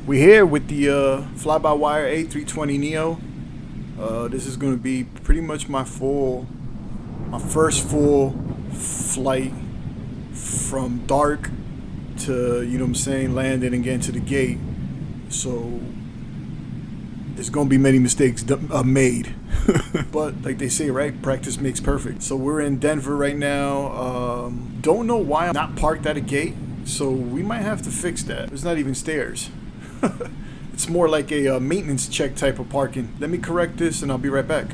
We're here with the Fly-by-Wire A320 Neo. This is going to be pretty much my first full flight from dark to, you know what I'm saying, landing and getting to the gate. So there's going to be many mistakes made. But like they say, right, practice makes perfect. So we're in Denver right now. Don't know why I'm not parked at a gate. So we might have to fix that. There's not even stairs. It's more like a maintenance check type of parking. Let me correct this and I'll be right back.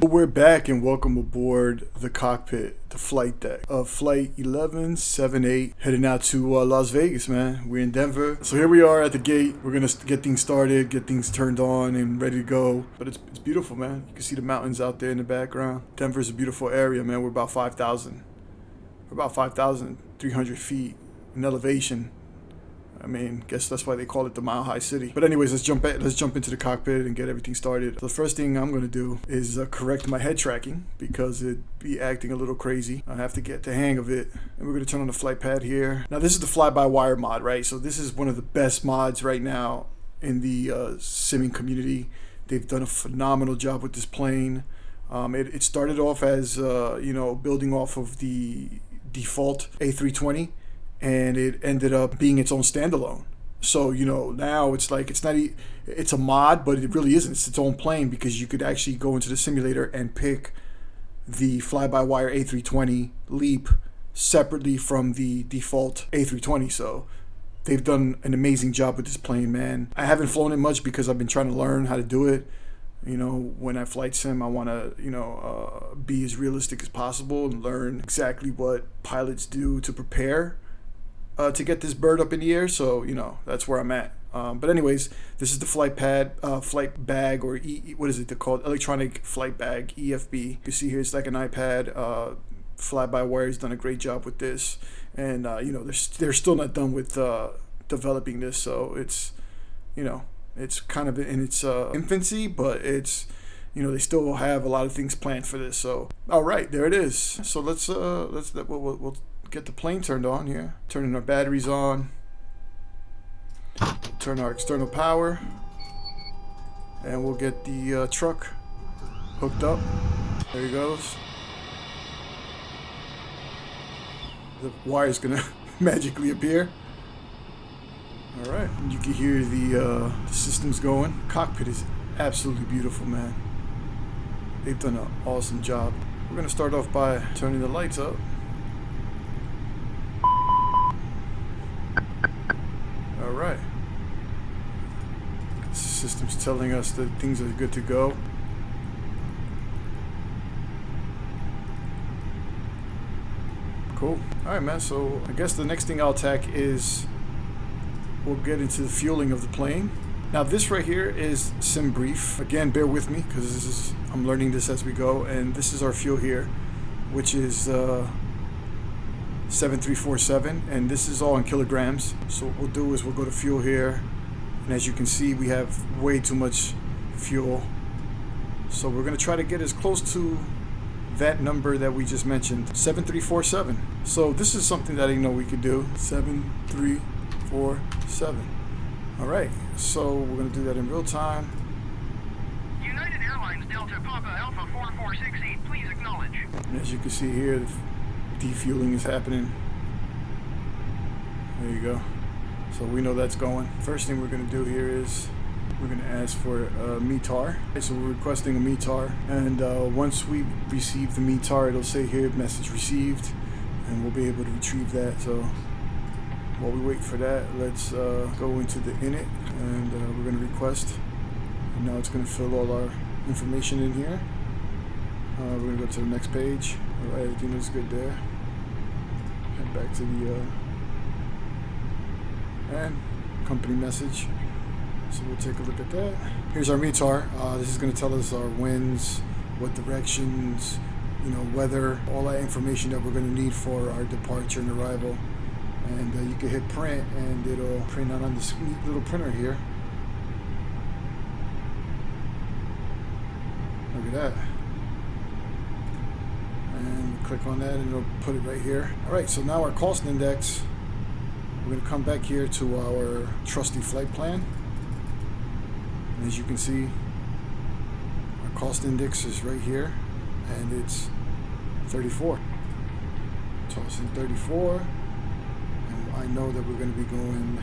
We're back and welcome aboard the cockpit, the flight deck of Flight 1178, heading out to Las Vegas, man. We're in Denver. So here we are at the gate. We're going to get things started, get things turned on and ready to go. But it's beautiful, man. You can see the mountains out there in the background. Denver's a beautiful area, man. We're about 5,000. We're about 5,300 feet in elevation. I mean, guess that's why they call it the Mile High City. But anyways, let's jump into the cockpit and get everything started. The first thing I'm going to do is correct my head tracking because it'd be acting a little crazy. I have to get the hang of it. And we're going to turn on the flight pad here. Now, this is the fly-by-wire mod, right? So this is one of the best mods right now in the simming community. They've done a phenomenal job with this plane. It started off as, building off of the default A320. And it ended up being its own standalone. So, now it's like, it's a mod, but it really isn't. It's its own plane because you could actually go into the simulator and pick the fly-by-wire A320 LEAP separately from the default A320. So they've done an amazing job with this plane, man. I haven't flown it much because I've been trying to learn how to do it. When I flight sim, I want to, be as realistic as possible and learn exactly what pilots do to prepare to get this bird up in the air. So, that's where I'm at. But anyways, this is the flight pad, flight bag, or what is it called? Electronic flight bag, EFB. You can see here it's like an iPad. Fly-by-wire has done a great job with this. And, they're still not done with developing this. So it's, it's kind of in its infancy, but it's, they still have a lot of things planned for this. So, all right, there it is. So we'll get the plane turned on here. Turning our batteries on. Turn our external power. And we'll get the truck hooked up. There he goes. The wire's gonna magically appear. All right, you can hear the systems going. Cockpit is absolutely beautiful, man. They've done an awesome job. We're gonna start off by turning the lights up. All right. The system's telling us that things are good to go. Cool. All right, man. So I guess the next thing I'll attack is we'll get into the fueling of the plane. Now this right here is sim brief. Again, bear with me because I'm learning this as we go. And this is our fuel here, which is 7347, and this is all in kilograms. So what we'll do is we'll go to fuel here, and as you can see, we have way too much fuel. So we're going to try to get as close to that number that we just mentioned, 7347. So this is something that I didn't know we could do. 7347. All right, so we're going to do that in real time. United Airlines Delta Papa Alpha 4468, please acknowledge. And as you can see here, defueling is happening. There you go. So we know that's going. First thing we're going to do here is we're going to ask for a METAR. So we're requesting a METAR, and once we receive the METAR, it'll say here message received, and we'll be able to retrieve that. So while we wait for that, let's go into the init, and we're going to request. And now it's going to fill all our information in here. We're going to go to the next page. All right, everything is good there. Head back to the and company message. So we'll take a look at that. Here's our METAR. This is going to tell us our winds, what directions, weather, all that information that we're going to need for our departure and arrival. And you can hit print, and it'll print out on this neat little printer here. Look at that. And click on that and it'll put it right here. All right, so now our cost index We're going to come back here to our trusty flight plan. And as you can see, our cost index is right here, and it's 34. Toss in 34, and I know that we're going to be going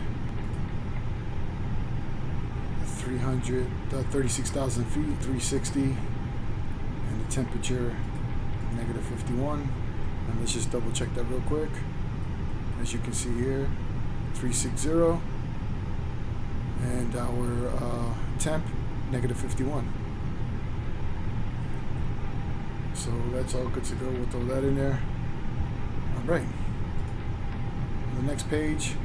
36,000 feet, 360, and the temperature -51. And let's just double check that real quick. As you can see here, 360, and our temp -51. So that's all good to go. We'll throw that in there. All right. On the next page,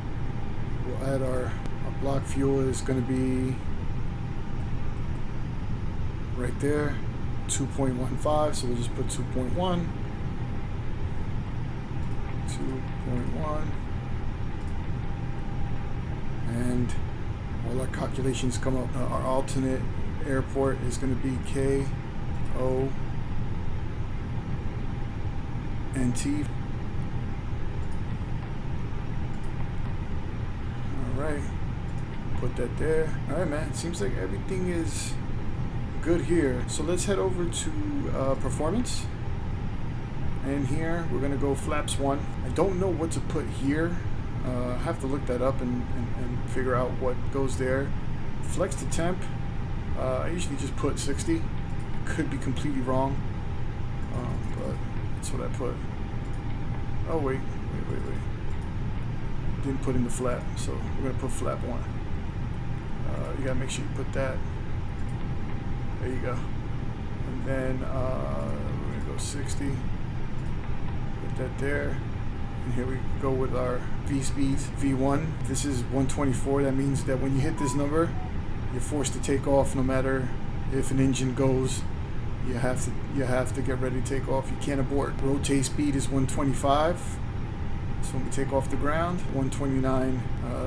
we'll add our block fuel is going to be right there, 2.15. So we'll just put 2.1. 2.1. And all our calculations come up. Our alternate airport is going to be KONT. Alright, put that there. Alright, man, it seems like everything is good here. So let's head over to performance. And here we're going to go flaps 1. I don't know what to put here. I have to look that up and figure out what goes there. Flex to temp, I usually just put 60. Could be completely wrong, but that's what I put. Oh wait. Didn't put in the flap, so we're gonna put flap 1. You gotta make sure you put that. There you go. And then we're gonna go 60. Put that there. And here we go with our V speeds. V1, this is 124. That means that when you hit this number, you're forced to take off no matter if an engine goes. You have to get ready to take off. You can't abort. Rotate speed is 125. So when we take off the ground, 129.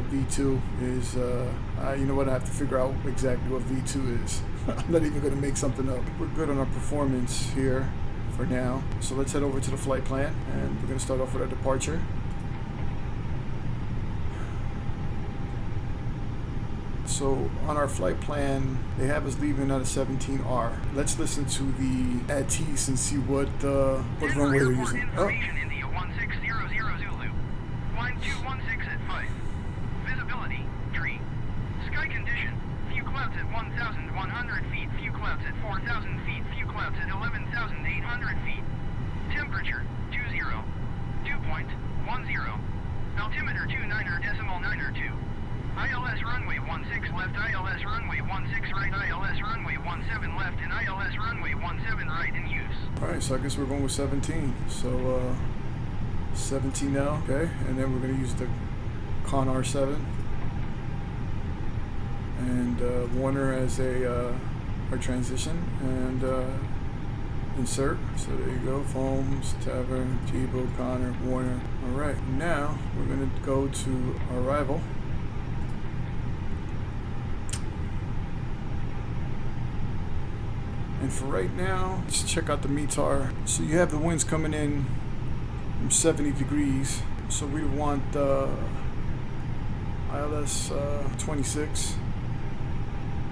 V2 is, you know what, I have to figure out exactly what V2 is. I'm not even gonna make something up. We're good on our performance here for now. So let's head over to the flight plan, and we're going to start off with our departure. So on our flight plan, they have us leaving at a 17R. Let's listen to the ATs and see what runway they're using. Oh. India 1600 Zulu. Line 216 at 5. Visibility, tree. Sky condition, few clouds at 1,100 feet, few clouds at 4,000 feet, few clouds at 11,800 feet. Temperature, 20, 2.10. Altimeter 29.92. ILS runway 16 left, ILS runway 16 right, ILS runway 17 left, and ILS runway 17 right in use. Alright, so I guess we're going with 17. So 17 now, okay? And then we're going to use the Con R7 and Warner as our transition, and insert. So there you go, Foams, Tavern, Tebow, Connor, Warner. Alright, now we're going to go to arrival. And for right now, let's check out the METAR. So you have the winds coming in from 70 degrees. So we want ILS 26.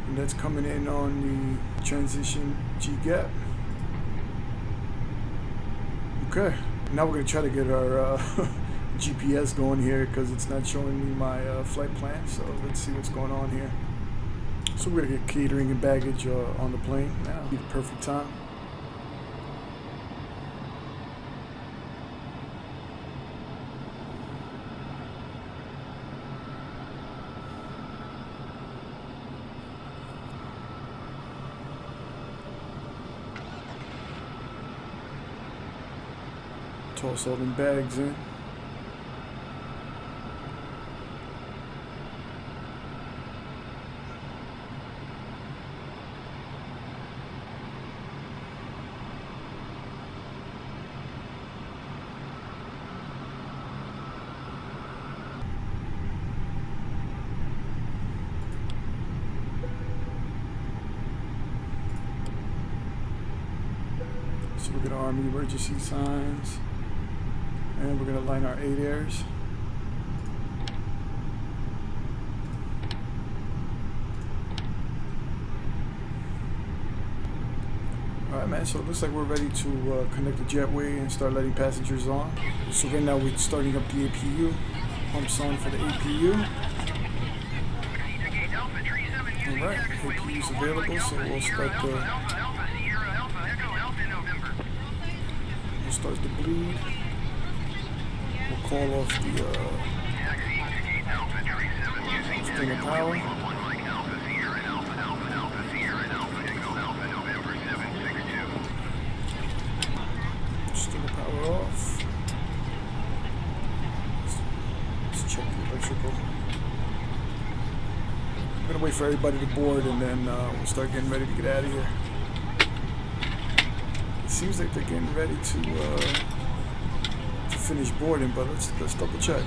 And that's coming in on the transition G-gap. Okay, now we're going to try to get our GPS going here because it's not showing me my flight plan. So let's see what's going on here. So we're going to get catering and baggage on the plane now. Be the perfect time. Toss all them bags in. So we're going to arm emergency signs. And we're going to line our 8 airs. man, so it looks like we're ready to connect the jetway and start letting passengers on. So right now we're starting up the APU. Pumps on for the APU. Alright, APU is available, so we'll start the bleed. We'll call off the string of power. String of power off. Let's check the electrical. I'm gonna wait for everybody to board, and then we'll start getting ready to get out of here. It seems like they're getting ready to finish boarding, but let's double check.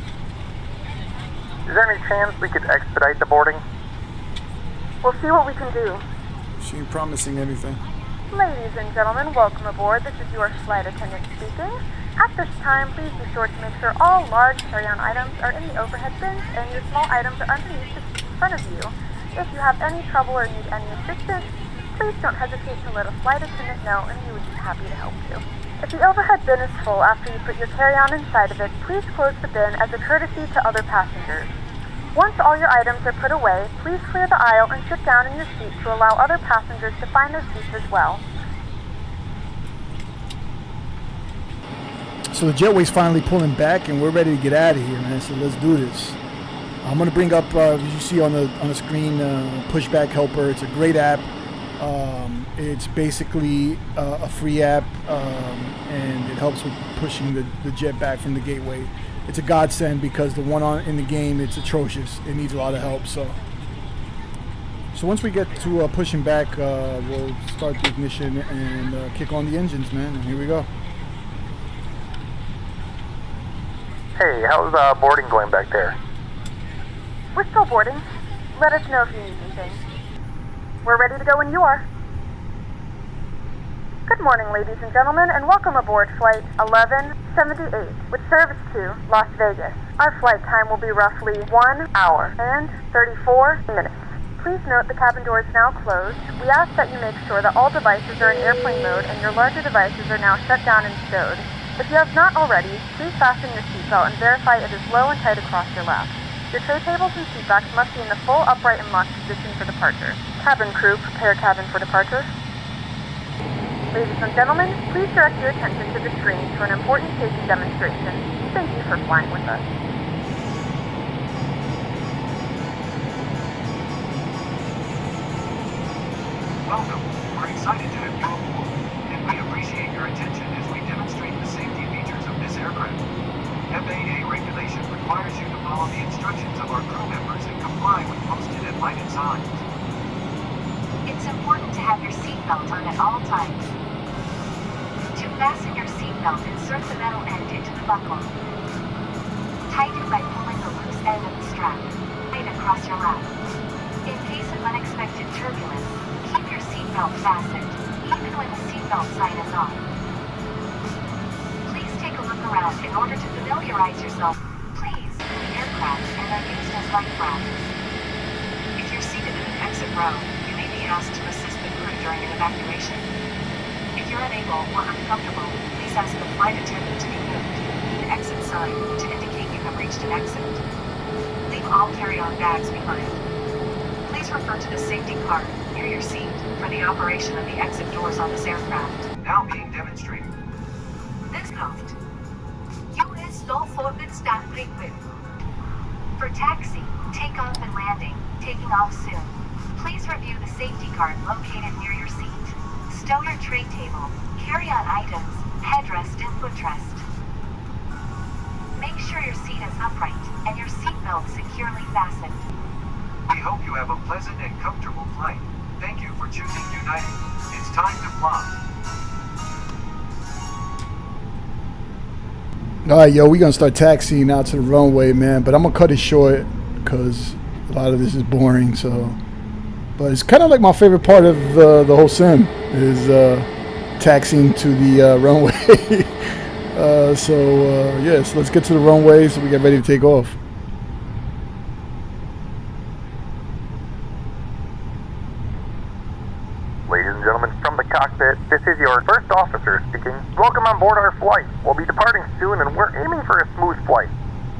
Is there any chance we could expedite the boarding? We'll see what we can do. She ain't promising anything. Ladies and gentlemen, welcome aboard. This is your flight attendant speaking. At this time, please be sure to make sure all large carry-on items are in the overhead bins and your small items are underneath the seat in front of you. If you have any trouble or need any assistance, please don't hesitate to let a flight attendant know, and we would be happy to help you. If the overhead bin is full after you put your carry-on inside of it, please close the bin as a courtesy to other passengers. Once all your items are put away, please clear the aisle and sit down in your seat to allow other passengers to find their seats as well. So the jetway's finally pulling back, and we're ready to get out of here, man. So let's do this. I'm gonna bring up, as you see on the screen, Pushback Helper. It's a great app. It's basically a free app, and it helps with pushing the jet back from the gateway. It's a godsend because the one in the game, it's atrocious. It needs a lot of help. So once we get to pushing back, we'll start the ignition and kick on the engines, man. And here we go. Hey, how's boarding going back there? We're still boarding. Let us know if you need anything. We're ready to go when you are. Good morning, ladies and gentlemen, and welcome aboard Flight 1178 with service to Las Vegas. Our flight time will be roughly 1 hour and 34 minutes. Please note the cabin door is now closed. We ask that you make sure that all devices are in airplane mode and your larger devices are now shut down and stowed. If you have not already, please fasten your seatbelt and verify it is low and tight across your lap. Your tray tables and seatbacks must be in the full upright and locked position for departure. Cabin crew, prepare cabin for departure. Ladies and gentlemen, please direct your attention to the screen for an important safety demonstration. Thank you for flying with us. Welcome. We're excited to have you aboard, and we appreciate your attention as we demonstrate the safety features of this aircraft. FAA regulation requires you to follow the instructions of our crew members and comply with posted and lighted signs. It's important to have your seatbelt on at all times. To fasten your seatbelt, insert the metal end into the buckle. Tighten by pulling the loose end of the strap right across your lap. In case of unexpected turbulence, keep your seatbelt fastened, even when the seatbelt sign is on. Please take a look around in order to familiarize yourself. Please, the aircraft and are used as life rafts. If you're seated in an exit row, you may be asked to assist the crew during an evacuation. If you're unable or uncomfortable, please ask the flight attendant to be moved. An exit sign to indicate you have reached an exit. Leave all carry-on bags behind. Please refer to the safety card near your seat for the operation of the exit doors on this aircraft. Now being demonstrated. This craft. U.S. Gulf Orbit staff equipment. For taxi, takeoff and landing, taking off soon. Please review the safety card located near your seat. Stow your tray table, carry-on items, headrest and footrest. Make sure your seat is upright and your seatbelt securely fastened. We hope you have a pleasant and comfortable flight. Thank you for choosing United. It's time to fly. Alright, yo, we're gonna start taxiing out to the runway, man, but I'm gonna cut it short because a lot of this is boring. So, but it's kind of like my favorite part of the whole sim is taxiing to the runway. Yes, let's get to the runway so we get ready to take off. Ladies and gentlemen, from the cockpit, this is your first officer speaking. Welcome on board our flight. We'll be departing soon and we're aiming for a smooth flight.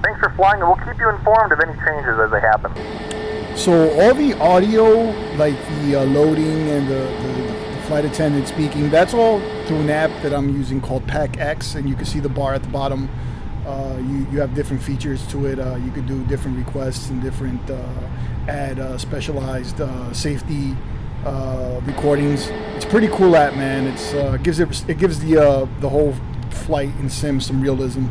Thanks for flying and we'll keep you informed of any changes as they happen. So all the audio, like the loading and the flight attendant speaking, that's all through an app that I'm using called Pack X, and you can see the bar at the bottom. You have different features to it. You could do different requests and different add specialized safety recordings. It's a pretty cool app, man. It gives the whole flight in sim some realism.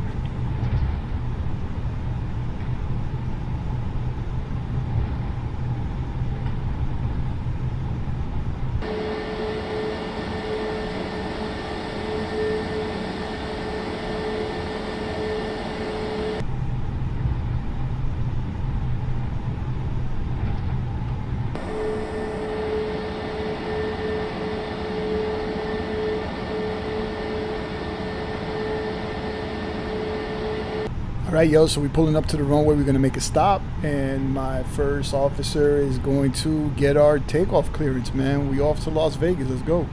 Alright, yo, so we're pulling up to the runway. We're going to make a stop, and my first officer is going to get our takeoff clearance, man. We off to Las Vegas. Let's go.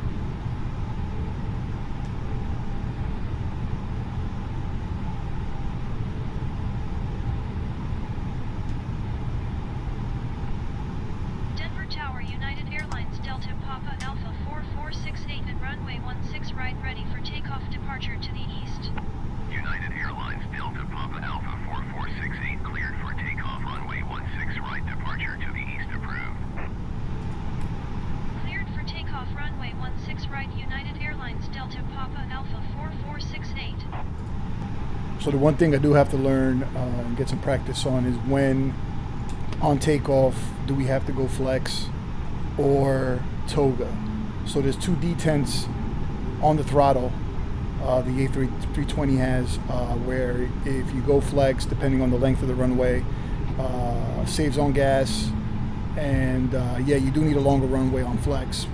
Denver Tower, United Airlines Delta Papa Alpha 4468 at runway 16 right, ready for takeoff, departure to the east. United Airlines Delta Papa Alpha 4468 cleared for takeoff, runway 16 right, departure to the east approved. Cleared for takeoff, runway 16 right, United Airlines Delta Papa Alpha 4468. So the one thing I do have to learn and get some practice on is when on takeoff do we have to go flex or toga. So there's two detents on the throttle the A320 has where if you go flex, depending on the length of the runway, saves on gas, and yeah, you do need a longer runway on flex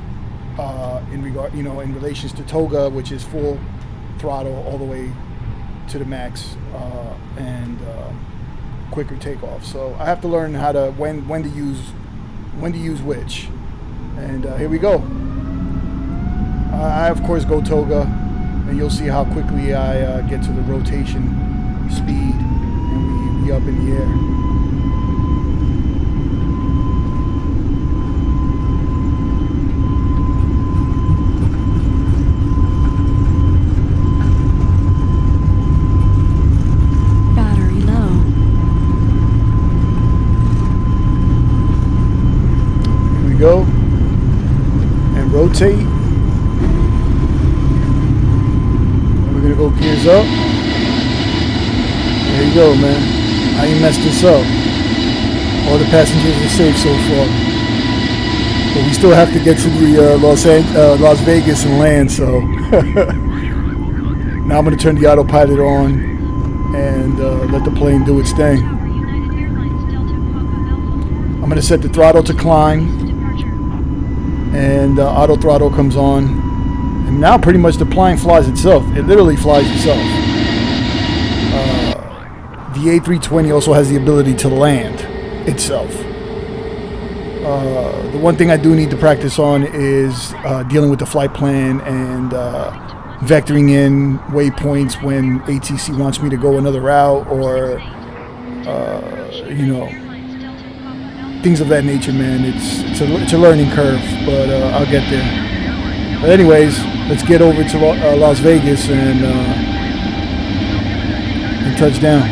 in relations to toga, which is full throttle all the way to the max and quicker takeoff. So I have to learn how to when to use which. And here we go. I of course go toga, and you'll see how quickly I get to the rotation speed, and we up in the air. Go and rotate, and we're gonna go gears up. There you go, man. I ain't messed this up. All the passengers are safe so far, but we still have to get to the Las Vegas and land. So now I'm gonna turn the autopilot on and let the plane do its thing. I'm gonna set the throttle to climb, and auto throttle comes on, and now pretty much the plane flies itself. It literally flies itself. The A320 also has the ability to land itself. The one thing I do need to practice on is dealing with the flight plan and vectoring in waypoints when ATC wants me to go another route, or things of that nature, man. It's a learning curve, but I'll get there. But anyways, let's get over to Las Vegas and touch down.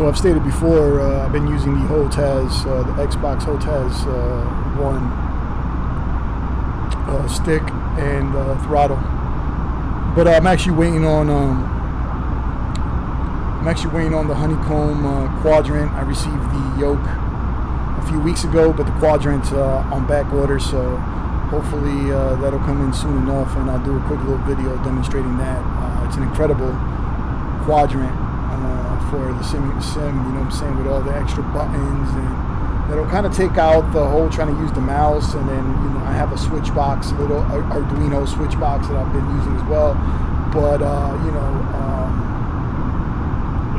So I've stated before, I've been using the HOTAS, the Xbox HOTAS One stick and throttle. But I'm actually waiting on the honeycomb quadrant. I received the yoke a few weeks ago, but the quadrant's on back order, so hopefully that'll come in soon enough, and I'll do a quick little video demonstrating that. It's an incredible quadrant for the sim, you know what I'm saying, with all the extra buttons, and that'll kind of take out the whole trying to use the mouse. And then, you know, I have a switch box, a little Arduino switch box that I've been using as well, but you know,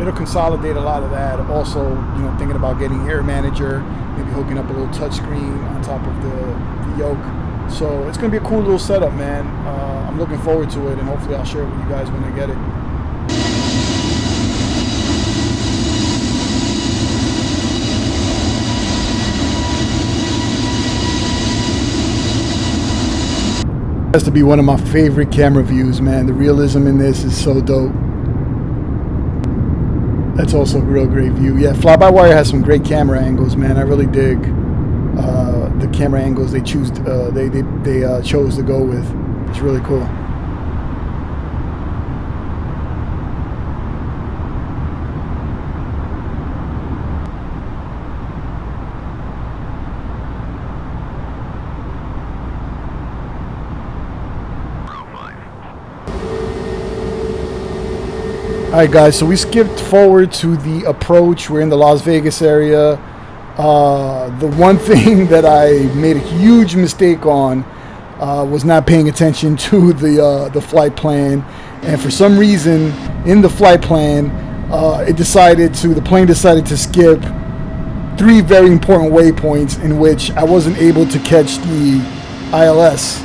it'll consolidate a lot of that. Also, you know, thinking about getting Air Manager, maybe hooking up a little touchscreen on top of the yoke. So it's gonna be a cool little setup, man. I'm looking forward to it, and hopefully I'll share it with you guys when I get it. Has to be one of my favorite camera views, man. The realism in this is so dope. That's also a real great view. Yeah, Fly-by-Wire has some great camera angles, man. I really dig the camera angles they chose to go with. It's really cool. Alright guys, so we skipped forward to the approach. We're in the Las Vegas area. The one thing that I made a huge mistake on was not paying attention to the flight plan. And for some reason, in the flight plan, the plane decided to skip 3 very important waypoints in which I wasn't able to catch the ILS,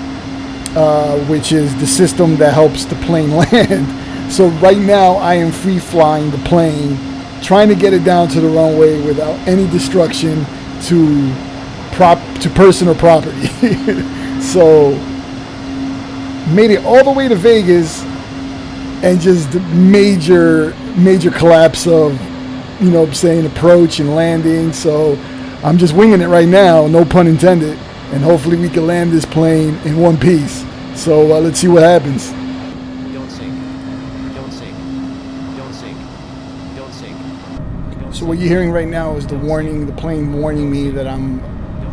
which is the system that helps the plane land. So right now I am free flying the plane, trying to get it down to the runway without any destruction to person or property. So made it all the way to Vegas, and just major collapse of, you know what I'm saying, approach and landing. So I'm just winging it right now, no pun intended, and hopefully we can land this plane in one piece. So let's see what happens. So what you're hearing right now is the warning, the plane warning me that I'm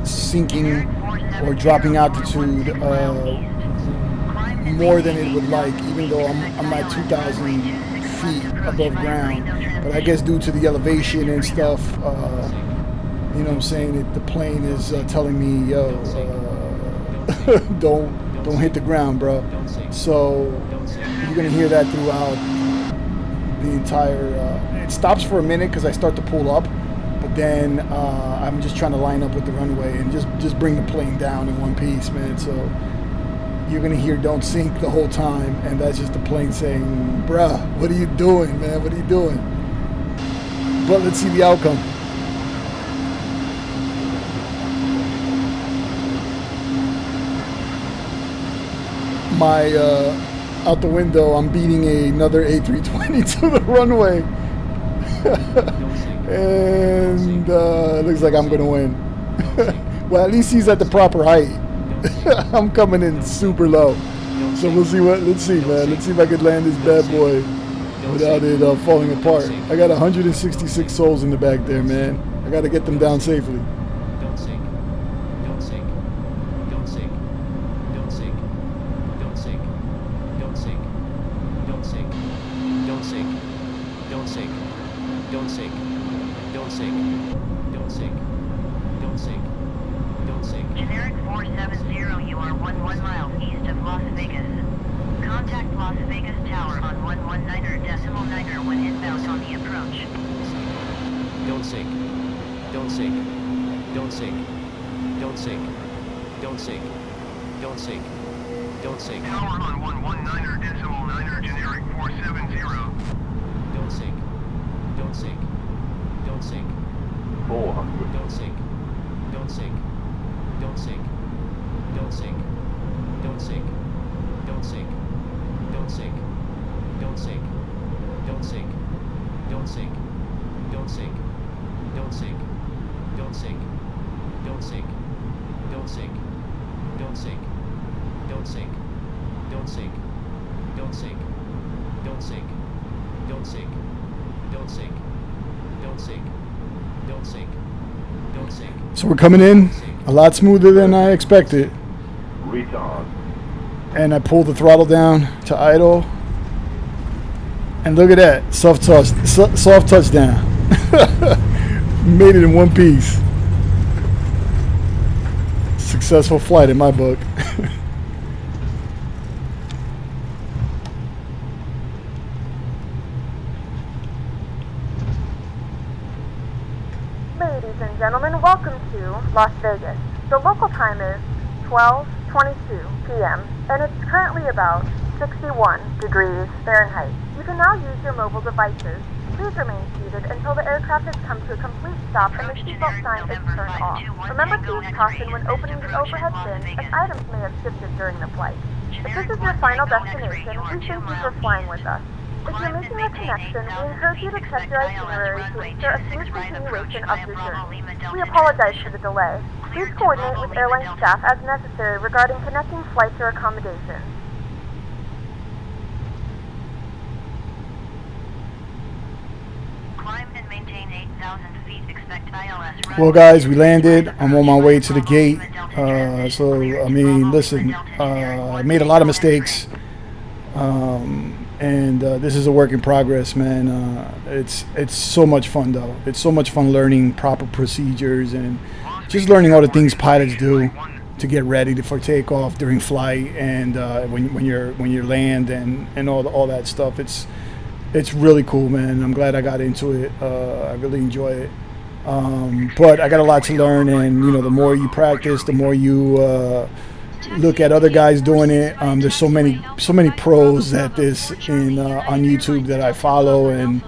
sinking or dropping altitude more than it would like, even though I'm at 2,000 feet above ground. But I guess due to the elevation and stuff, you know what I'm saying, the plane is telling me, yo, don't hit the ground, bro. So you're gonna hear that throughout the entire. It stops for a minute because I start to pull up, but then I'm just trying to line up with the runway and just bring the plane down in one piece, man. So you're gonna hear "don't sink" the whole time, and that's just the plane saying, bruh, what are you doing, man? What are you doing? But let's see the outcome. Out the window, I'm beating another A320 to the runway. And it looks like I'm gonna win. Well, at least he's at the proper height. I'm coming in super low. So let's see, man. Let's see if I could land this bad boy without it falling apart. I got 166 souls in the back there, man. I gotta get them down safely. Don't sink. Don't sink. Don't sink. Don't sink. Don't sink. Don't sink. Don't sink. Don't sink. Don't sink. Don't sink. Don't sink. Don't sink. Don't sink. Don't sink. Generic 470, you are 11 miles east of Las Vegas. Contact Las Vegas Tower on 119.9 when inbound on the approach. Don't sink. Don't sink. Don't sink. Don't sink. Don't sink. Don't sink. Don't sink. Tower on 119.9, generic 470. Don't sink. Don't sink. Don't sink. 400. Don't sink. Don't sink. Don't sink. Don't sink. Don't sink. Don't sink. Don't sink. Don't sink. Don't sink. Don't sink. Don't sink. Don't sink. Don't sink. Don't sink. Don't sink. Don't sink. Don't sink. Don't sink. Don't sink. Don't sink. Don't sink. Don't sink. Don't sink. Don't sink. Don't sink. So we're coming in a lot smoother than I expected. Retard. And I pulled the throttle down to idle. And look at that, soft touchdown. Made it in one piece. Successful flight in my book. Ladies and gentlemen, welcome to Las Vegas. The local time is 12:22 p.m. and it's currently about 61 degrees Fahrenheit. You can now use your mobile devices. Please remain seated until the aircraft has come to a complete stop and the seatbelt sign is turned off. Remember to use caution when opening the overhead bin, as items may have shifted during the flight. If this is your final destination, we thank you for flying with us. If you're making a connection, we encourage you to check your itinerary to ensure a smooth continuation of your journey. We apologize for the delay. Please coordinate with airline staff as necessary regarding connecting flights or accommodations. Climb and maintain 8,000 feet. Expect ILS. Well, guys, we landed. I'm on my way to the gate. So, I mean, listen, I made a lot of mistakes. And this is a work in progress, man. It's so much fun, though. It's so much fun learning proper procedures and just learning all the things pilots do to get ready for takeoff during flight and when you land and all that stuff. It's really cool, man. I'm glad I got into it. I really enjoy it. But I got a lot to learn, and you know, the more you practice, the more you look at other guys doing it. There's so many pros at this on YouTube that I follow and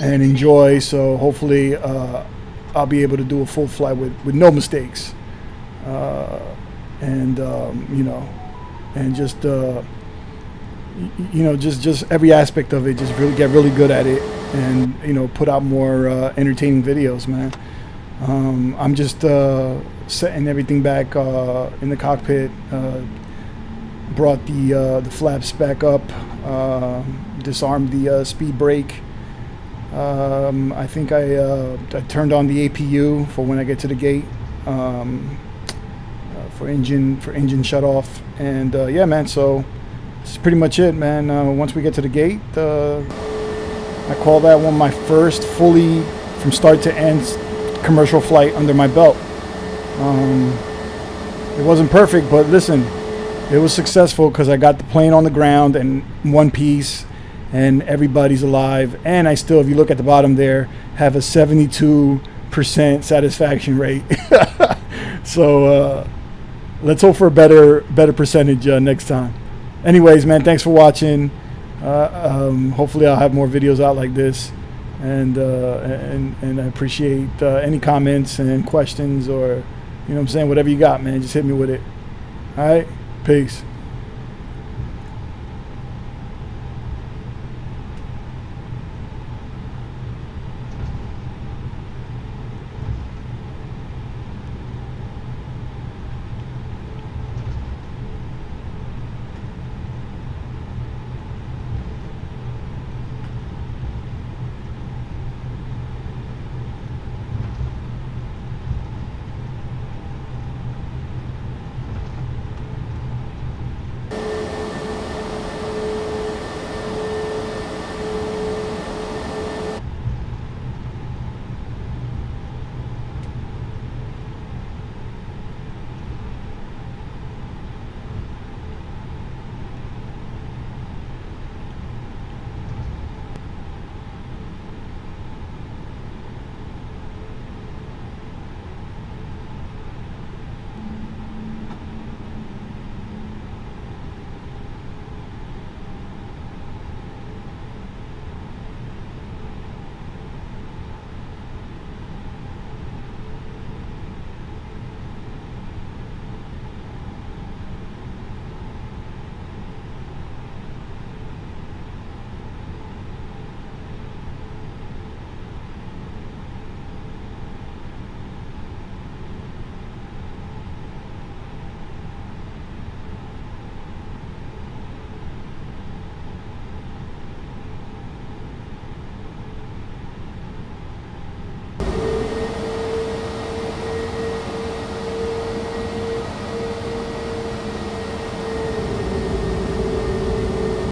enjoy. So hopefully I'll be able to do a full flight with no mistakes. You know, and just you know, just every aspect of it, just really get really good at it, and you know, put out more entertaining videos, man. I'm just setting everything back in the cockpit. Brought the flaps back up. Disarmed the speed brake. I think I turned on the APU for when I get to the gate. For engine shut off, and yeah, man. So that's pretty much it, man. Once we get to the gate, I call that one my first fully from start to end commercial flight under my belt. It wasn't perfect, but listen, it was successful because I got the plane on the ground in one piece, and everybody's alive. And I still, if you look at the bottom there, have a 72% satisfaction rate. So let's hope for a better percentage next time. Anyways, man, thanks for watching. Hopefully I'll have more videos out like this, and I appreciate any comments and questions, or you know what I'm saying, whatever you got, man, just hit me with it. All right, peace.